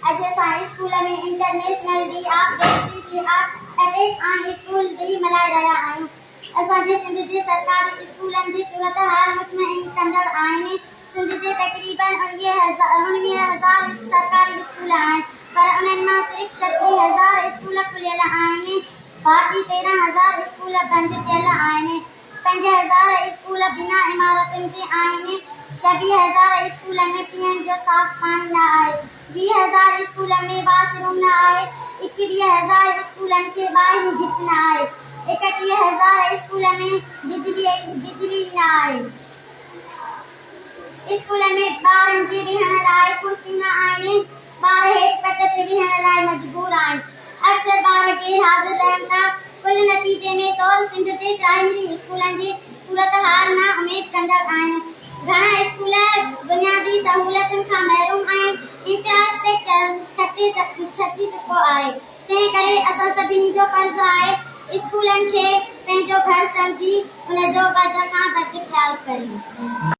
अॼु असां स्कूल में international day of democracy eight आन स्कूल डे मल्हाए रहिया आहियूं। असांजे सिंध जे सरकारी स्कूलनि जी सूरत हाल मुतमइन कंदड़ आहिनि। सिंध जे तक़रीबन 19,000 सरकारी स्कूल आहिनि, पर उन्हनि मां सिर्फ़ 36,000 स्कूल खुलियल आहिनि। बाक़ी 13,000 स्कूल बंदि थियल आहिनि। 5,000 स्कूल बिना इमारतुनि जे आहिनि। 26,000 स्कूल में पीअण जो साफ़ पाणी न आहे। 20,000 स्कूल में वॉशरूम न आहे। 21,000 स्कूलनि खे ॿाहिरीं भित न आहे। 31,000 स्कूल में बिजली न आहे। स्कूल में ॿारनि जे वेहण लाइ कुर्सियूं न आहिनि। ॿार हेठि पट ते वेहण लाइ मजबूर आहिनि। अक्सर ॿार गैर हाज़िर रहनि था। कुल नतीजे में तौर सिंध जे प्राइमरी स्कूलनि जी सूरत हाल ना उमेद कंदड़ आहिनि। घणा स्कूल बुनियादी सहूलियतुनि खां महरूम आहिनि। इंफ्रास्ट्रक्चर छची चुको आहे। तंहिं करे असां सभिनी जो फर्ज़ आहे स्कूलनि खे पंहिंजो घर सम्झी उन जो वध खां वधि ख़्यालु कयूं।